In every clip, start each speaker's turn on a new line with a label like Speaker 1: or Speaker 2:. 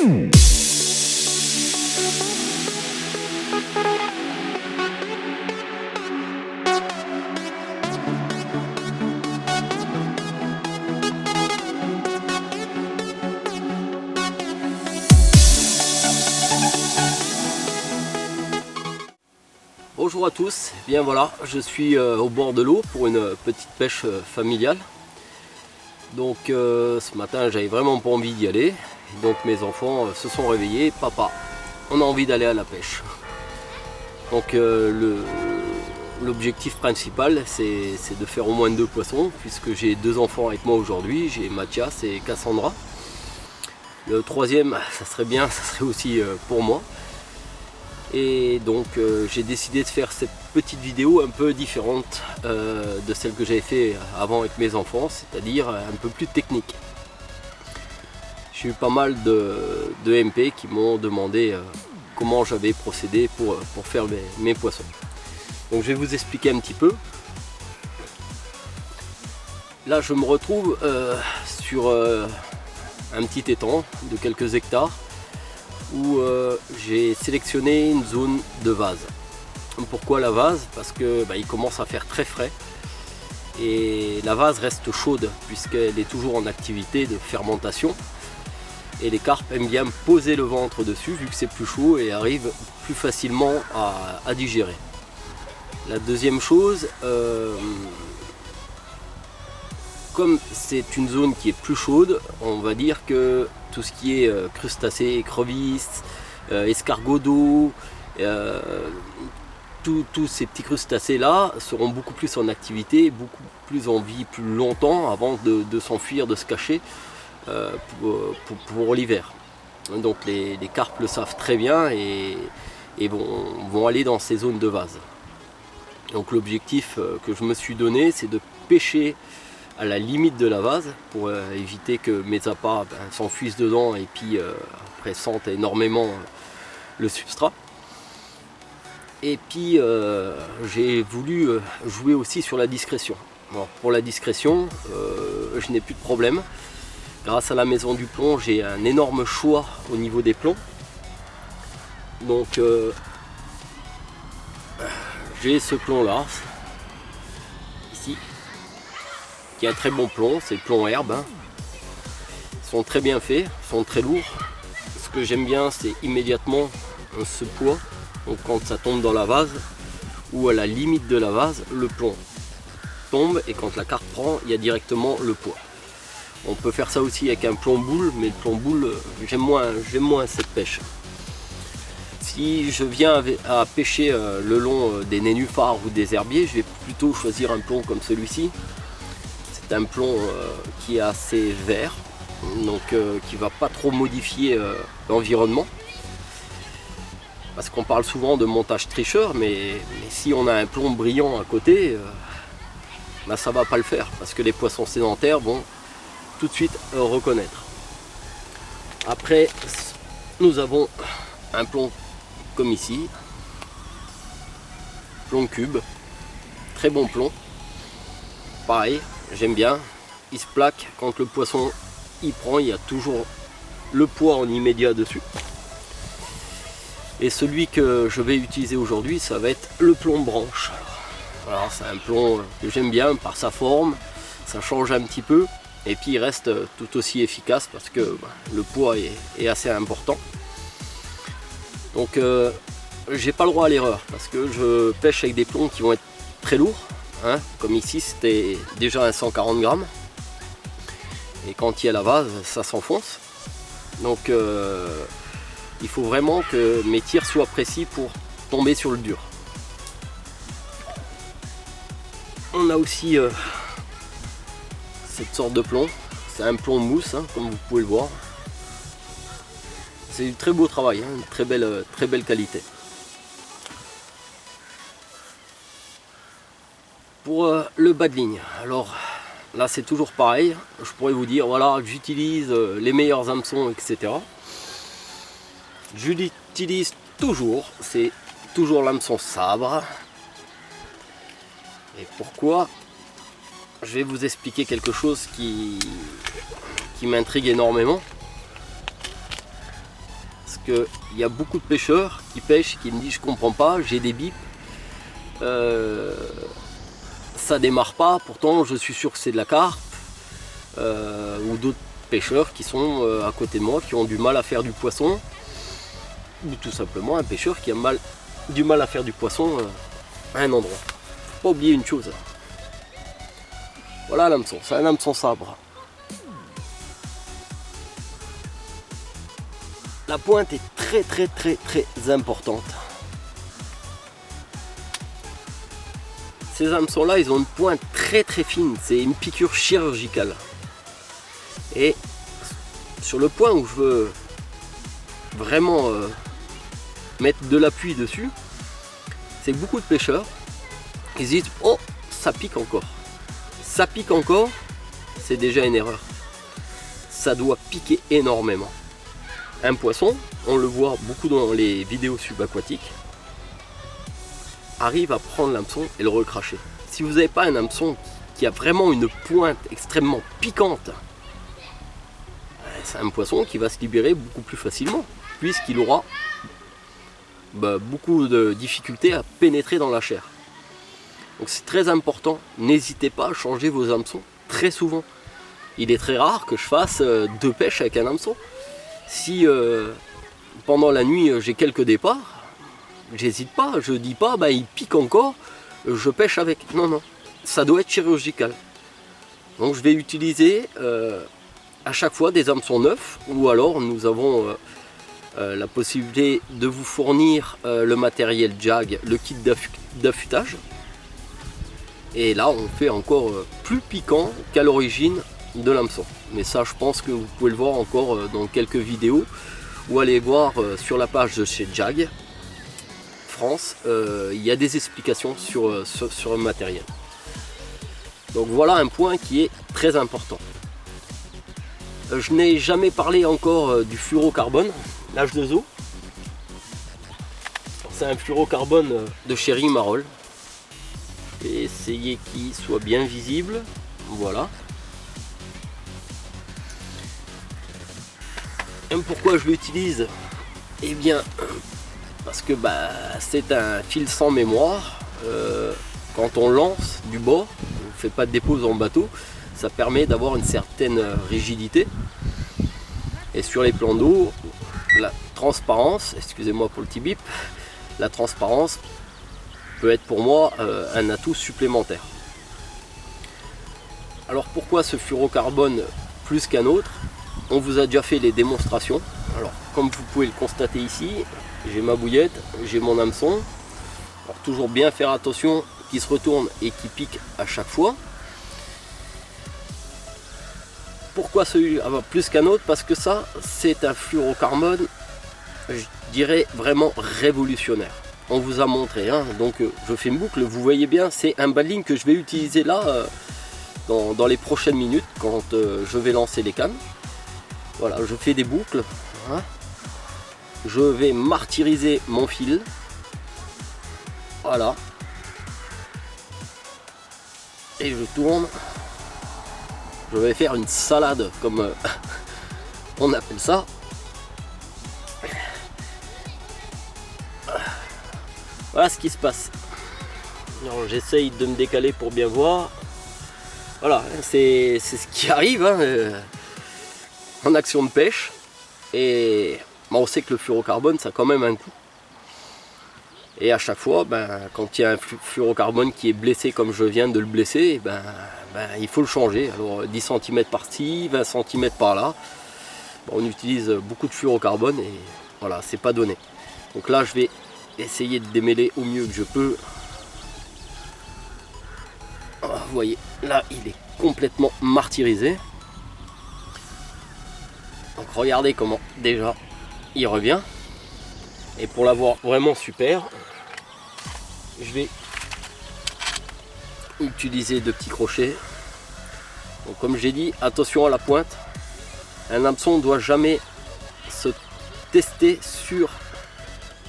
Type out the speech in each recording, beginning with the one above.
Speaker 1: Bonjour à tous, bien voilà, je suis au bord de l'eau pour une petite pêche familiale. Donc ce matin j'avais vraiment pas envie d'y aller, donc mes enfants se sont réveillés, papa, on a envie d'aller à la pêche. Donc l'objectif principal c'est de faire au moins 2 poissons, puisque j'ai 2 enfants avec moi aujourd'hui, j'ai Mathias et Cassandra. Le troisième, ça serait bien, ça serait aussi pour moi. Et donc j'ai décidé de faire cette petite vidéo un peu différente de celle que j'avais fait avant avec mes enfants, c'est-à-dire un peu plus technique. J'ai eu pas mal de MP qui m'ont demandé comment j'avais procédé pour faire mes poissons. Donc je vais vous expliquer un petit peu. Là je me retrouve sur un petit étang de quelques hectares, où j'ai sélectionné une zone de vase. Pourquoi la vase? Parce que il commence à faire très frais et la vase reste chaude puisqu'elle est toujours en activité de fermentation, et les carpes aiment bien poser le ventre dessus vu que c'est plus chaud et arrivent plus facilement à digérer. La deuxième chose, comme c'est une zone qui est plus chaude, on va dire que tout ce qui est crustacés, écrevisses, escargots d'eau, tous ces petits crustacés là seront beaucoup plus en activité, beaucoup plus en vie plus longtemps avant de s'enfuir, de se cacher pour l'hiver. Donc les carpes le savent très bien et vont aller dans ces zones de vase. Donc l'objectif que je me suis donné, c'est de pêcher à la limite de la vase pour éviter que mes appâts s'enfuissent dedans et puis après sentent énormément le substrat. Et puis j'ai voulu jouer aussi sur la discrétion. Alors, pour la discrétion, je n'ai plus de problème. Grâce à la maison du plomb, j'ai un énorme choix au niveau des plombs. Donc j'ai ce plomb là, ici, qui est un très bon plomb, c'est le plomb herbe. Ils sont très bien faits, ils sont très lourds. Ce que j'aime bien, c'est immédiatement ce poids. Donc quand ça tombe dans la vase ou à la limite de la vase, le plomb tombe et quand la carpe prend, il y a directement le poids. On peut faire ça aussi avec un plomb boule, mais le plomb boule, j'aime moins cette pêche. Si je viens à pêcher le long des nénuphars ou des herbiers, je vais plutôt choisir un plomb comme celui-ci. C'est un plomb qui est assez vert, donc qui ne va pas trop modifier l'environnement. Parce qu'on parle souvent de montage tricheur, mais si on a un plomb brillant à côté, ça ne va pas le faire, parce que les poissons sédentaires vont tout de suite reconnaître. Après, nous avons un plomb comme ici, plomb cube, très bon plomb. Pareil, j'aime bien, il se plaque quand le poisson y prend, il y a toujours le poids en immédiat dessus. Et celui que je vais utiliser aujourd'hui, ça va être le plomb branche. Alors c'est un plomb que j'aime bien par sa forme, ça change un petit peu et puis il reste tout aussi efficace parce que le poids est assez important. Donc j'ai pas le droit à l'erreur parce que je pêche avec des plombs qui vont être très lourds. Comme ici c'était déjà un 140 grammes et quand il y a la vase ça s'enfonce, donc il faut vraiment que mes tirs soient précis pour tomber sur le dur. On a aussi cette sorte de plomb, c'est un plomb mousse comme vous pouvez le voir. C'est du très beau travail, une très belle qualité. Pour le bas de ligne, alors là c'est toujours pareil, je pourrais vous dire voilà que j'utilise les meilleurs hameçons, etc. Je l'utilise toujours, c'est toujours l'hameçon sabre. Et pourquoi? Je vais vous expliquer quelque chose qui m'intrigue énormément. qu'il y a beaucoup de pêcheurs qui pêchent, qui me disent je comprends pas, j'ai des bips, ça démarre pas, pourtant je suis sûr que c'est de la carpe, ou d'autres pêcheurs qui sont à côté de moi, qui ont du mal à faire du poisson, ou tout simplement un pêcheur qui a du mal à faire du poisson à un endroit. Faut pas oublier une chose. Voilà l'hameçon, c'est un hameçon sabre. La pointe est très très très très importante. Ces hameçons là, ils ont une pointe très très fine, c'est une piqûre chirurgicale. Et sur le point où je veux vraiment mettre de l'appui dessus, c'est que beaucoup de pêcheurs, ils disent oh ça pique encore. Ça pique encore, c'est déjà une erreur. Ça doit piquer énormément. Un poisson, on le voit beaucoup dans les vidéos subaquatiques, arrive à prendre l'hameçon et le recracher. Si vous n'avez pas un hameçon qui a vraiment une pointe extrêmement piquante, c'est un poisson qui va se libérer beaucoup plus facilement, puisqu'il aura beaucoup de difficultés à pénétrer dans la chair. Donc c'est très important, n'hésitez pas à changer vos hameçons très souvent. Il est très rare que je fasse 2 pêches avec un hameçon. Si pendant la nuit j'ai quelques départs, j'hésite pas, je dis pas il pique encore, je pêche avec. Non, non, ça doit être chirurgical. Donc je vais utiliser à chaque fois des hameçons neufs, ou alors nous avons la possibilité de vous fournir le matériel JAG, le kit d'affûtage. Et là on fait encore plus piquant qu'à l'origine de l'hameçon. Mais ça je pense que vous pouvez le voir encore dans quelques vidéos, ou allez voir sur la page de chez JAG France, il y a des explications sur le matériel. Donc voilà un point qui est très important. Je n'ai jamais parlé encore du fluorocarbone, l'H2O. C'est un fluorocarbone de chez Rimarol. Je vais essayer qu'il soit bien visible. Voilà. Et pourquoi je l'utilise? Eh bien, parce que c'est un fil sans mémoire. Quand on lance du bord, on ne fait pas de dépose en bateau, ça permet d'avoir une certaine rigidité. Et sur les plans d'eau, la transparence, excusez-moi pour le petit bip, la transparence peut être pour moi un atout supplémentaire. Alors pourquoi ce fluorocarbone plus qu'un autre? On vous a déjà fait les démonstrations. Alors comme vous pouvez le constater ici, j'ai ma bouillette, j'ai mon hameçon. Alors toujours bien faire attention qu'il se retourne et qu'il pique à chaque fois. Pourquoi celui-là plus qu'un autre? Parce que ça, c'est un fluorocarbone, je dirais vraiment révolutionnaire. On vous a montré, donc je fais une boucle, vous voyez bien, c'est un badling que je vais utiliser là dans les prochaines minutes quand je vais lancer les cannes. Voilà, je fais des boucles, je vais martyriser mon fil, voilà, et je tourne. Je vais faire une salade comme on appelle ça. Voilà ce qui se passe. J'essaye de me décaler pour bien voir. Voilà, c'est ce qui arrive en action de pêche. Et on sait que le fluorocarbone, ça a quand même un coût. Et à chaque fois, quand il y a un fluorocarbone qui est blessé comme je viens de le blesser, il faut le changer. Alors 10 cm par-ci, 20 cm par-là. On utilise beaucoup de fluorocarbone et voilà, c'est pas donné. Donc là, je vais essayer de démêler au mieux que je peux. Vous voyez, là, il est complètement martyrisé. Donc regardez comment déjà il revient. Et pour l'avoir vraiment super, je vais utiliser 2 petits crochets. Donc comme j'ai dit, attention à la pointe. Un hameçon ne doit jamais se tester sur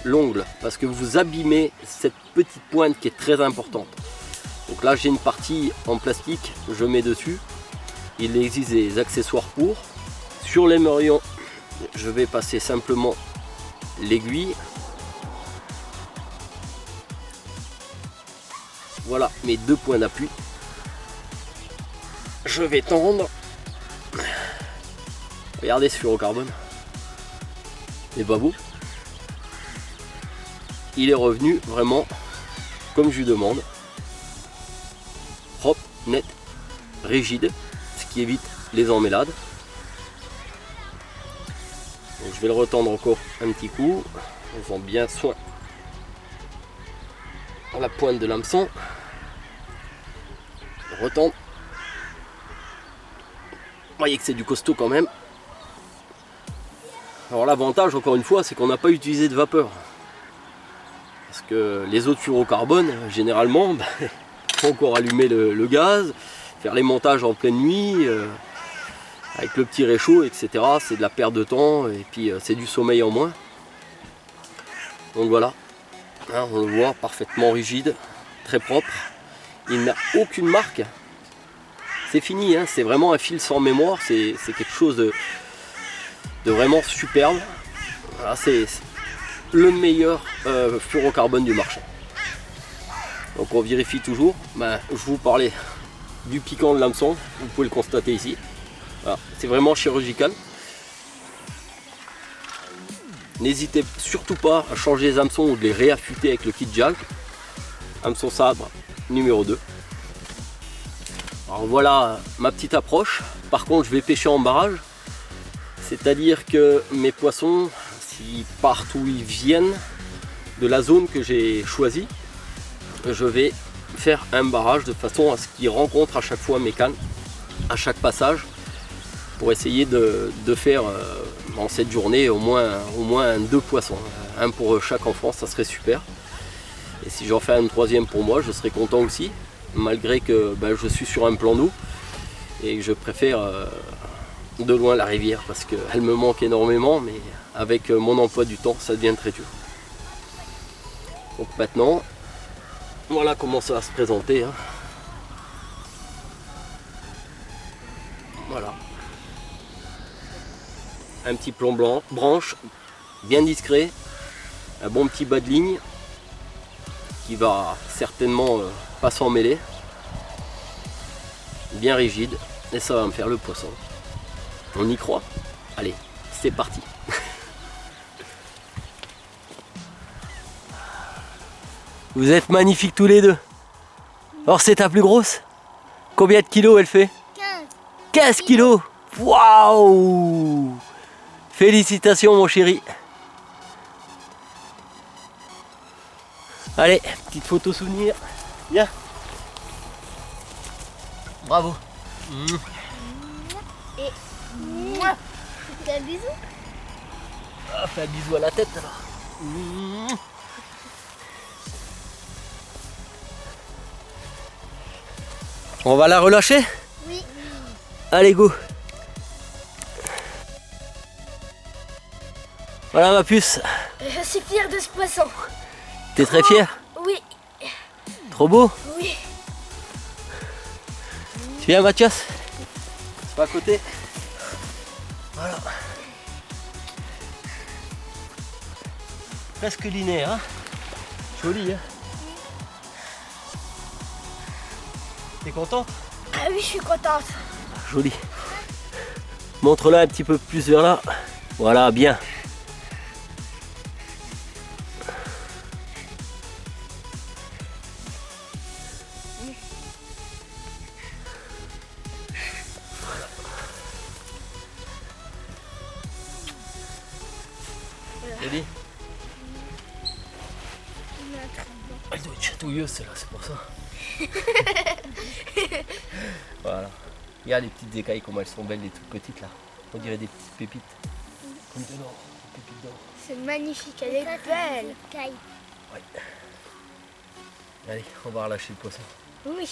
Speaker 1: l'ongle parce que vous abîmez cette petite pointe qui est très importante. Donc là j'ai une partie en plastique, je mets dessus. Il existe des accessoires pour. Sur l'émerillon, je vais passer simplement l'aiguille. Voilà mes 2 points d'appui. Je vais tendre. Regardez ce fluorocarbone. Il est pas beau. Il est revenu vraiment comme je lui demande. Propre, net, rigide, ce qui évite les emmêlades. Donc, je vais le retendre encore un petit coup en faisant bien soin à la pointe de l'hameçon. Retendre. Vous voyez que c'est du costaud quand même. Alors l'avantage encore une fois c'est qu'on n'a pas utilisé de vapeur. Parce que les autres fluorocarbone généralement il faut encore allumer le gaz, faire les montages en pleine nuit, avec le petit réchaud, etc. C'est de la perte de temps et puis c'est du sommeil en moins. Donc voilà, hein, on le voit parfaitement rigide, très propre. Il n'a aucune marque. C'est fini, hein, c'est vraiment un fil sans mémoire, c'est quelque chose de vraiment superbe. Voilà, c'est le meilleur fluorocarbone du marché. Donc on vérifie toujours. Je vous parlais du piquant de l'hameçon, vous pouvez le constater ici. Voilà, c'est vraiment chirurgical. N'hésitez surtout pas à changer les hameçons ou de les réaffûter avec le kit JAL. Hameçon sabre numéro 2. Alors voilà ma petite approche. Par contre, je vais pêcher en barrage. C'est-à-dire que mes poissons, s'ils partent où ils viennent de la zone que j'ai choisie, je vais faire un barrage de façon à ce qu'ils rencontrent à chaque fois mes cannes, à chaque passage, pour essayer de faire en cette journée au moins 2 poissons. Un pour chaque enfant, ça serait super. Et si j'en fais un 3e pour moi, je serais content aussi, malgré que je suis sur un plan d'eau et que je préfère de loin la rivière parce qu'elle me manque énormément, mais avec mon emploi du temps, ça devient très dur. Donc maintenant, voilà comment ça va se présenter. Hein. Voilà. Un petit plomb blanc, branche, bien discret, un bon petit bas de ligne qui va certainement pas s'en mêler, bien rigide, et ça va me faire le poisson. On y croit? Allez, c'est parti. Vous êtes magnifiques tous les deux. Or c'est ta plus grosse? Combien de kilos elle fait? 15 kilos. Waouh! Félicitations mon chéri. Allez, petite photo souvenir. Viens. Bravo.
Speaker 2: Et moi, fais un bisou.
Speaker 1: Ah, fais un bisou à la tête alors. On va la relâcher?
Speaker 2: Oui.
Speaker 1: Allez, go. Voilà ma puce.
Speaker 2: Je suis fière de ce poisson.
Speaker 1: T'es très fière?
Speaker 2: Oui.
Speaker 1: Trop beau?
Speaker 2: Oui.
Speaker 1: Tu viens Mathias? C'est pas à côté. Voilà. Presque linéaire, hein? Joli, hein? T'es contente?
Speaker 2: Ah oui, je suis contente.
Speaker 1: Joli. Montre-la un petit peu plus vers là. Voilà, bien. Joli. Elle doit être chatouilleuse celle-là, c'est pour ça. Voilà. Regarde les petites écailles, comment elles sont belles, les toutes petites là. On dirait des petites pépites. Comme de l'or, des pépites d'or.
Speaker 2: C'est magnifique, elle est belle.
Speaker 1: Ouais. Allez, on va relâcher le poisson.
Speaker 2: Oui.